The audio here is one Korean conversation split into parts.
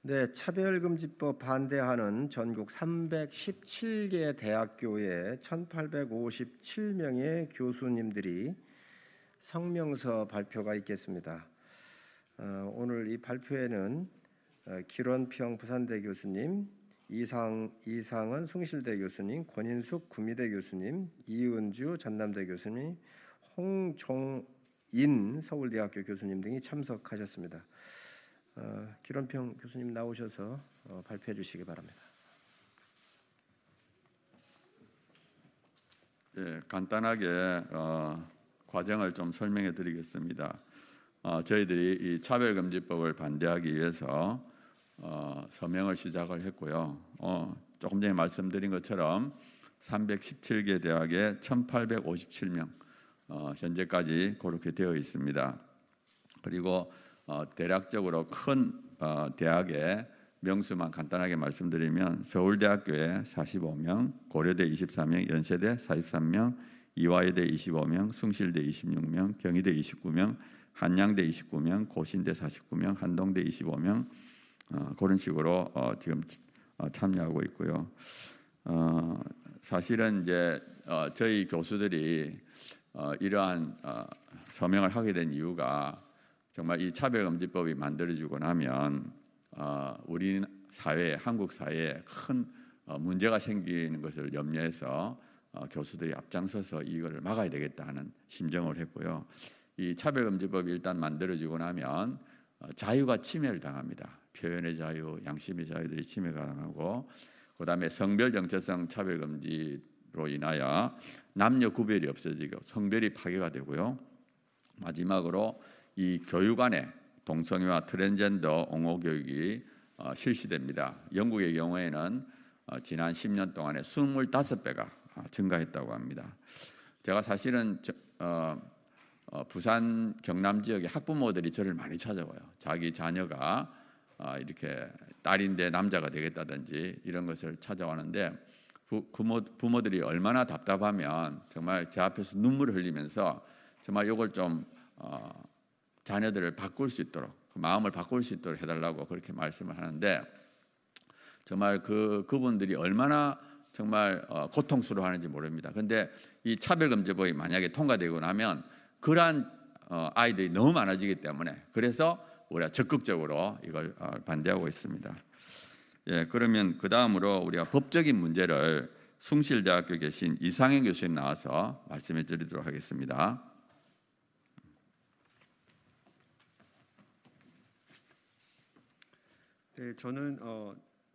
네, 차별금지법 반대하는 전국 317개 대학교의 1,857명의 교수님들이 성명서 발표가 있겠습니다. 오늘 이 발표에는 길원평 부산대 교수님, 이상은 숭실대 교수님, 권인숙 구미대 교수님, 이은주 전남대 교수님, 홍종인 서울대학교 교수님 등이 참석하셨습니다. 길원평 교수님 나오셔서 발표해 주시기 바랍니다. 예, 간단하게 과정을 좀 설명해 드리겠습니다. 저희들이 이 차별금지법을 반대하기 위해서 서명을 시작을 했고요. 조금 전에 말씀드린 것처럼 317개 대학에 1,857명 현재까지 그렇게 되어 있습니다. 그리고 대략적으로 큰 대학의 명수만 간단하게 말씀드리면 서울대학교에 45명, 고려대 24명, 연세대 43명, 이화여대 25명, 숭실대 26명, 경희대 29명, 한양대 29명, 고신대 49명, 한동대 25명 그런 식으로 지금 참여하고 있고요. 사실은 이제 저희 교수들이 이러한 서명을 하게 된 이유가 정말 이 차별금지법이 만들어지고 나면 우리 사회, 한국 사회에 큰 문제가 생기는 것을 염려해서 교수들이 앞장서서 이거를 막아야 되겠다 하는 심정을 했고요. 이 차별금지법이 일단 만들어지고 나면 자유가 침해를 당합니다. 표현의 자유, 양심의 자유들이 침해가 당하고, 그다음에 성별 정체성 차별금지로 인하여 남녀 구별이 없어지고 성별이 파괴가 되고요. 마지막으로 이 교육 안에 동성애와 트랜스젠더 옹호 교육이 실시됩니다. 영국의 경우에는 지난 10년 동안에 25배가 증가했다고 합니다. 제가 사실은 부산 경남 지역의 학부모들이 저를 많이 찾아와요. 자기 자녀가 이렇게 딸인데 남자가 되겠다든지 이런 것을 찾아왔는데 부모들이 얼마나 답답하면 정말 제 앞에서 눈물을 흘리면서 정말 이걸 좀 자녀들을 바꿀 수 있도록, 마음을 바꿀 수 있도록 해달라고 그렇게 말씀을 하는데, 정말 그분들이 얼마나 정말 고통스러워하는지 모릅니다. 근데 이 차별금지법이 만약에 통과되고 나면 그러한 아이들이 너무 많아지기 때문에, 그래서 우리가 적극적으로 이걸 반대하고 있습니다. 예, 그러면 그 다음으로 우리가 법적인 문제를 숭실대학교 계신 이상현 교수님 나와서 말씀해 드리도록 하겠습니다. 네, 저는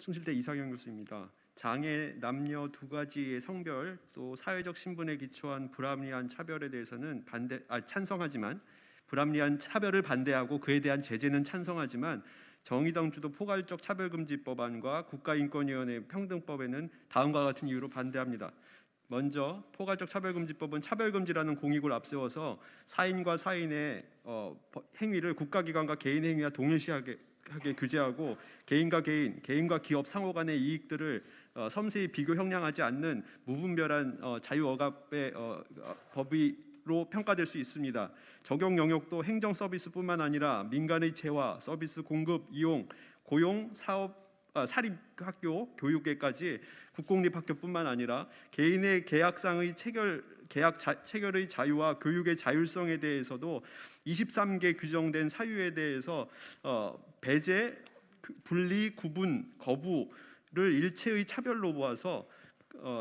숭실대 이상현 교수입니다. 장애, 남녀 두 가지의 성별 또 사회적 신분에 기초한 불합리한 차별에 대해서는 찬성하지만, 불합리한 차별을 반대하고 그에 대한 제재는 찬성하지만, 정의당 주도 포괄적 차별금지법안과 국가인권위원회 평등법에는 다음과 같은 이유로 반대합니다. 먼저 포괄적 차별금지법은 차별금지라는 공익을 앞세워서 사인과 사인의 행위를 국가기관과 개인 행위와 동일시하게 규제하고, 개인과 기업 상호 간의 이익들을 섬세히 비교 형량하지 않는 무분별한 자유억압의 법으로 평가될 수 있습니다. 적용 영역도 행정 서비스뿐만 아니라 민간의 재화, 서비스 공급, 이용, 고용, 사업, 사립학교, 교육계까지 국공립학교뿐만 아니라 개인의 계약상의 체결의 자유와 교육의 자율성에 대해서도 23개 규정된 사유에 대해서 배제, 분리, 구분, 거부를 일체의 차별로 보아서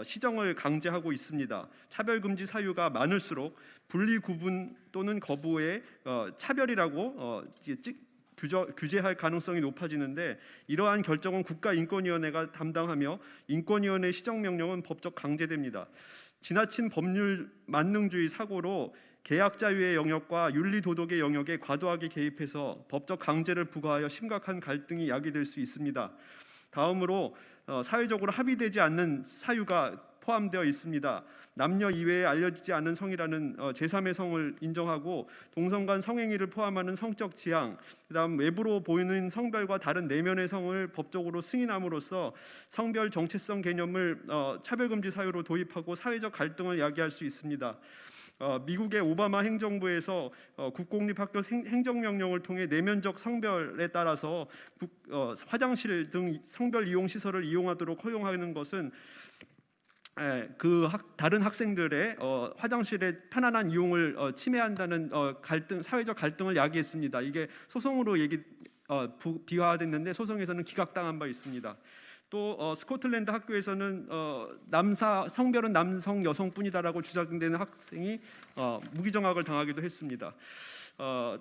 시정을 강제하고 있습니다. 차별금지 사유가 많을수록 분리, 구분 또는 거부의 차별이라고 규제할 가능성이 높아지는데, 이러한 결정은 국가인권위원회가 담당하며 인권위원회 시정명령은 법적 강제됩니다. 지나친 법률 만능주의 사고로 계약 자유의 영역과 윤리 도덕의 영역에 과도하게 개입해서 법적 강제를 부과하여 심각한 갈등이 야기될 수 있습니다. 다음으로 사회적으로 합의되지 않는 사유가 포함되어 있습니다. 남녀 이외에 알려지지 않은 성이라는 제3의 성을 인정하고, 동성 간 성행위를 포함하는 성적 지향, 그다음 외부로 보이는 성별과 다른 내면의 성을 법적으로 승인함으로써 성별 정체성 개념을 차별금지 사유로 도입하고 사회적 갈등을 야기할 수 있습니다. 미국의 오바마 행정부에서 국공립학교 행정명령을 통해 내면적 성별에 따라서 화장실 등 성별 이용 시설을 이용하도록 허용하는 것은 다른 학생들의 화장실의 편안한 이용을 침해한다는 사회적 갈등을 야기했습니다. 이게 소송으로 비화됐는데 소송에서는 기각당한 바 있습니다. 또 스코틀랜드 학교에서는 성별은 남성 여성뿐이다라고 주장되는 학생이 무기정학을 당하기도 했습니다.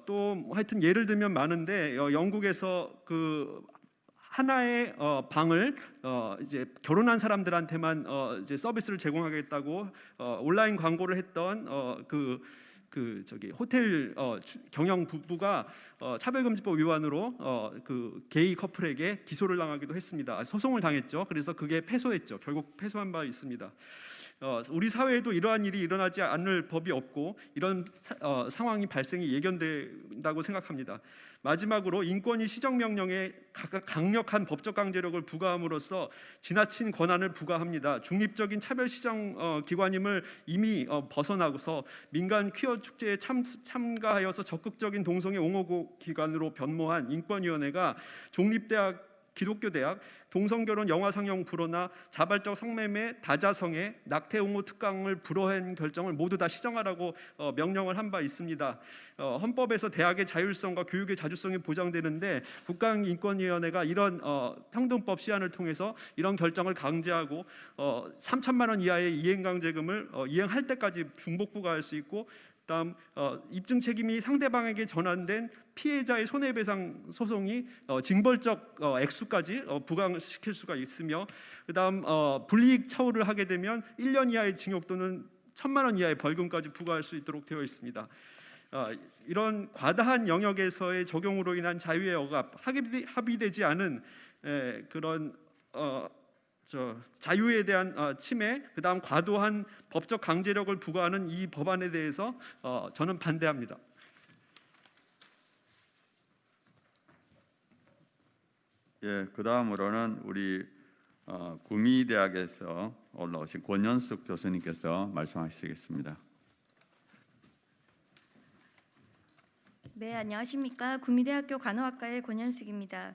또 하여튼 예를 들면 많은데 영국에서 하나의 방을 이제 결혼한 사람들한테만 이제 서비스를 제공하겠다고 온라인 광고를 했던 호텔 경영 부부가 차별금지법 위반으로 게이 커플에게 기소를 당하기도 했습니다. 소송을 당했죠. 그래서 그게 패소했죠. 결국 패소한 바 있습니다. 우리 사회에도 이러한 일이 일어나지 않을 법이 없고 이런 상황이 발생이 예견된다고 생각합니다. 마지막으로 인권위 시정명령에 강력한 법적 강제력을 부과함으로써 지나친 권한을 부과합니다. 중립적인 차별 시정 기관임을 이미 벗어나고서 민간 퀴어 축제에 참가하여서 적극적인 동성애 옹호 기관으로 변모한 인권위원회가 종립대학, 기독교대학, 동성결혼 영화상영 불허나 자발적 성매매, 다자성애, 낙태옹호 특강을 불허한 결정을 모두 다 시정하라고 명령을 한 바 있습니다. 헌법에서 대학의 자율성과 교육의 자주성이 보장되는데 국가인권위원회가 이런 평등법 시한을 통해서 이런 결정을 강제하고 3천만 원 이하의 이행강제금을 이행할 때까지 중복 부과할 수 있고, 다음 입증 책임이 상대방에게 전환된 피해자의 손해배상 소송이 징벌적 액수까지 부과시킬 수가 있으며, 그다음 불이익 처우를 하게 되면 1년 이하의 징역 또는 1,000만 원 이하의 벌금까지 부과할 수 있도록 되어 있습니다. 이런 과다한 영역에서의 적용으로 인한 자유의 억압, 합의되지 않은 그런 자유에 대한 침해, 그다음 과도한 법적 강제력을 부과하는 이 법안에 대해서 저는 반대합니다. 예, 그다음으로는 우리 구미대학에서 올라오신 권현숙 교수님께서 말씀하시겠습니다. 네, 안녕하십니까. 구미대학교 간호학과의 권현숙입니다.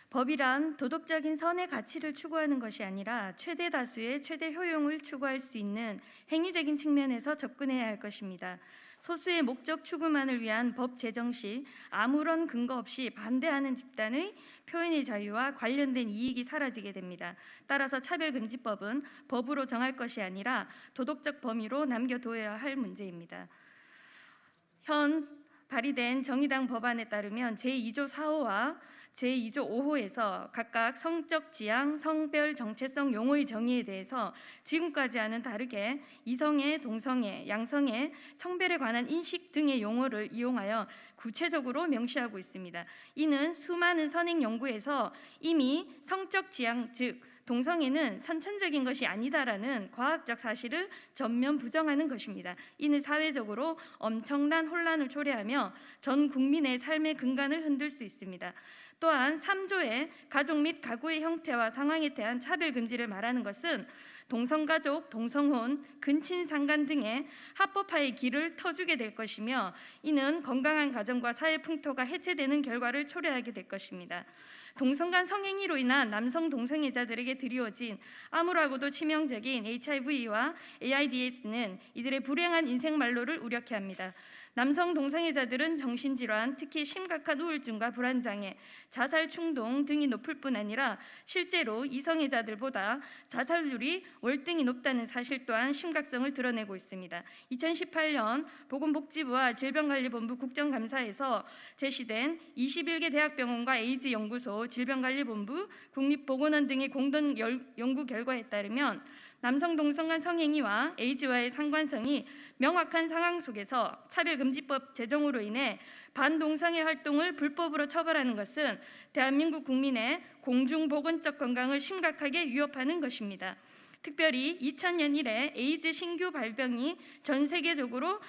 법이란 도덕적인 선의 가치를 추구하는 것이 아니라 최대 다수의 최대 효용을 추구할 수 있는 행위적인 측면에서 접근해야 할 것입니다. 소수의 목적 추구만을 위한 법 제정 시 아무런 근거 없이 반대하는 집단의 표현의 자유와 관련된 이익이 사라지게 됩니다. 따라서 차별금지법은 법으로 정할 것이 아니라 도덕적 범위로 남겨둬야 할 문제입니다. 현 발의된 정의당 법안에 따르면 제2조 4호와 제2조 5호에서 각각 성적 지향, 성별 정체성 용어의 정의에 대해서 지금까지와는 다르게 이성애, 동성애, 양성애, 성별에 관한 인식 등의 용어를 이용하여 구체적으로 명시하고 있습니다. 이는 수많은 선행 연구에서 이미 성적 지향, 즉 동성애는 선천적인 것이 아니다라는 과학적 사실을 전면 부정하는 것입니다. 이는 사회적으로 엄청난 혼란을 초래하며 전 국민의 삶의 근간을 흔들 수 있습니다. 또한 3조의 가족 및 가구의 형태와 상황에 대한 차별 금지를 말하는 것은 동성가족, 동성혼, 근친상간 등의 합법화의 길을 터주게 될 것이며, 이는 건강한 가정과 사회 풍토가 해체되는 결과를 초래하게 될 것입니다. 동성 간 성행위로 인한 남성 동성애자들에게 드리워진 암울하고도 치명적인 HIV와 AIDS는 이들의 불행한 인생 만로를 우려케 합니다. 남성 동성애자들은 정신질환, 특히 심각한 우울증과 불안장애, 자살 충동 등이 높을 뿐 아니라 실제로 이성애자들보다 자살률이 월등히 높다는 사실 또한 심각성을 드러내고 있습니다. 2018년 보건복지부와 질병관리본부 국정감사에서 제시된 21개 대학병원과 에이즈 연구소, 질병관리본부, 국립보건원 등의 공동 연구 결과에 따르면 남성 동성 간 성행위와 에이즈와의 상관성이 명확한 상황 속에서 차별금지법 제정으로 인해 반동성애 활동을 불법으로 처벌하는 것은 대한민국 국민의 공중보건적 건강을 심각하게 위협하는 것입니다. 특별히 2000년 이래 에이즈 신규 발병이 전 세계적으로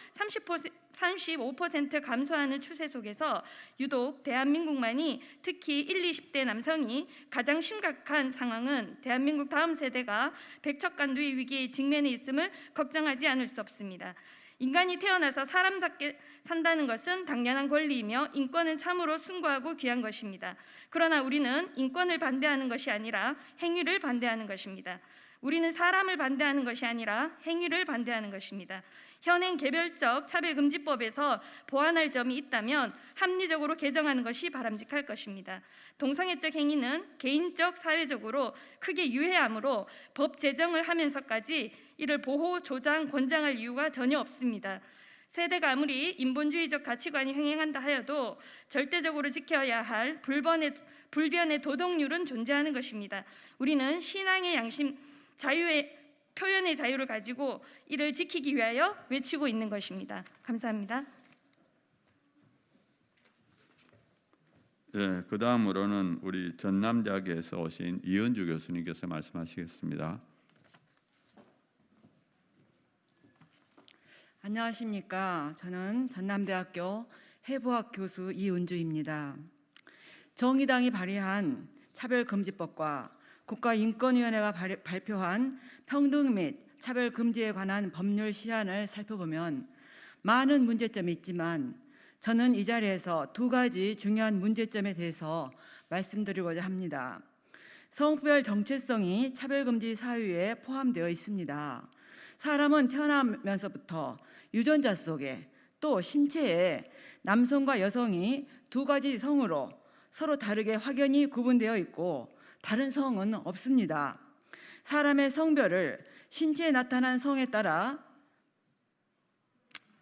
35% 감소하는 추세 속에서 유독 대한민국만이 특히 1-20대 남성이 가장 심각한 상황은 대한민국 다음 세대가 백척간두의 위기에 직면해 있음을 걱정하지 않을 수 없습니다. 인간이 태어나서 사람답게 산다는 것은 당연한 권리이며 인권은 참으로 숭고하고 귀한 것입니다. 그러나 우리는 인권을 반대하는 것이 아니라 행위를 반대하는 것입니다. 우리는 사람을 반대하는 것이 아니라 행위를 반대하는 것입니다. 현행 개별적 차별금지법에서 보완할 점이 있다면 합리적으로 개정하는 것이 바람직할 것입니다. 동성애적 행위는 개인적, 사회적으로 크게 유해하므로 법 제정을 하면서까지 이를 보호, 조장, 권장할 이유가 전혀 없습니다. 세대가 아무리 인본주의적 가치관이 횡행한다 하여도 절대적으로 지켜야 할 불변의 도덕률은 존재하는 것입니다. 우리는 신앙의 양심, 자유의 표현의 자유를 가지고 이를 지키기 위하여 외치고 있는 것입니다. 감사합니다. 네, 그 다음으로는 우리 전남대학에서 오신 이은주 교수님께서 말씀하시겠습니다. 안녕하십니까. 저는 전남대학교 해부학 교수 이은주입니다. 정의당이 발의한 차별금지법과 국가인권위원회가 발표한 평등 및 차별금지에 관한 법률 시안을 살펴보면 많은 문제점이 있지만 저는 이 자리에서 두 가지 중요한 문제점에 대해서 말씀드리고자 합니다. 성별 정체성이 차별금지 사유에 포함되어 있습니다. 사람은 태어나면서부터 유전자 속에 또 신체에 남성과 여성이 두 가지 성으로 서로 다르게 확연히 구분되어 있고 다른 성은 없습니다. 사람의 성별을 신체에 나타난 성에 따라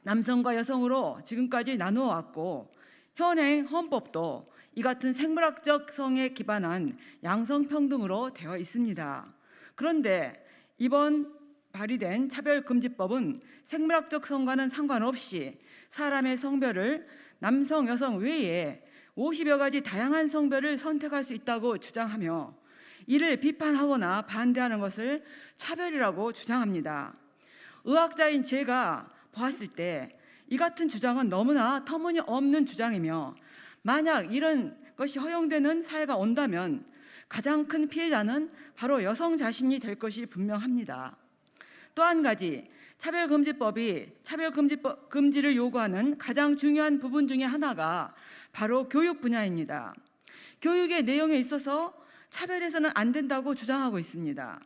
남성과 여성으로 지금까지 나누어 왔고 현행 헌법도 이 같은 생물학적 성에 기반한 양성평등으로 되어 있습니다. 그런데 이번 발의된 차별금지법은 생물학적 성과는 상관없이 사람의 성별을 남성, 여성 외에 50여 가지 다양한 성별을 선택할 수 있다고 주장하며 이를 비판하거나 반대하는 것을 차별이라고 주장합니다. 의학자인 제가 보았을 때 이 같은 주장은 너무나 터무니없는 주장이며 만약 이런 것이 허용되는 사회가 온다면 가장 큰 피해자는 바로 여성 자신이 될 것이 분명합니다. 또 한 가지, 차별금지법이 차별금지를 요구하는 가장 중요한 부분 중에 하나가 바로 교육 분야입니다. 교육의 내용에 있어서 차별해서는 안 된다고 주장하고 있습니다.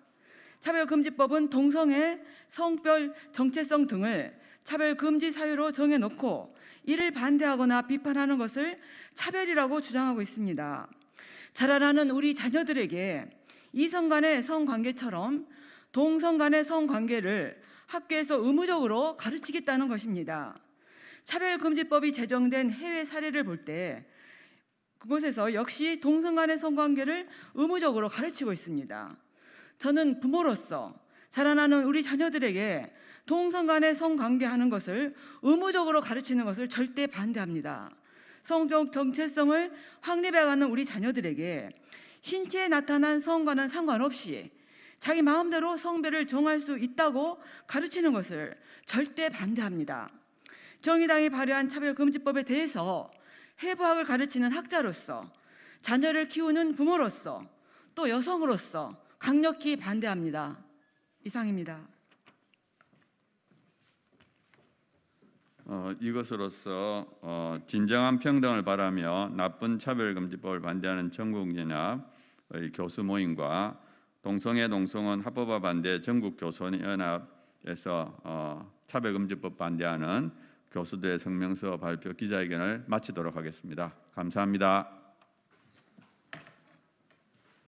차별금지법은 동성애, 성별 정체성 등을 차별금지 사유로 정해놓고 이를 반대하거나 비판하는 것을 차별이라고 주장하고 있습니다. 자라나는 우리 자녀들에게 이성 간의 성관계처럼 동성 간의 성관계를 학교에서 의무적으로 가르치겠다는 것입니다. 차별금지법이 제정된 해외 사례를 볼 때 그곳에서 역시 동성 간의 성관계를 의무적으로 가르치고 있습니다. 저는 부모로서 자라나는 우리 자녀들에게 동성 간의 성관계하는 것을 의무적으로 가르치는 것을 절대 반대합니다. 성적 정체성을 확립해가는 우리 자녀들에게 신체에 나타난 성과는 상관없이 자기 마음대로 성별을 정할 수 있다고 가르치는 것을 절대 반대합니다. 정의당이 발의한 차별금지법에 대해서 해부학을 가르치는 학자로서 자녀를 키우는 부모로서 또 여성으로서 강력히 반대합니다. 이상입니다. 이것으로서 진정한 평등을 바라며 나쁜 차별금지법을 반대하는 전국연합의 교수 모임과 동성애 동성혼 합법화 반대 전국교수연합에서 차별금지법 반대하는 교수들의 성명서 발표 기자회견을 마치도록 하겠습니다. 감사합니다.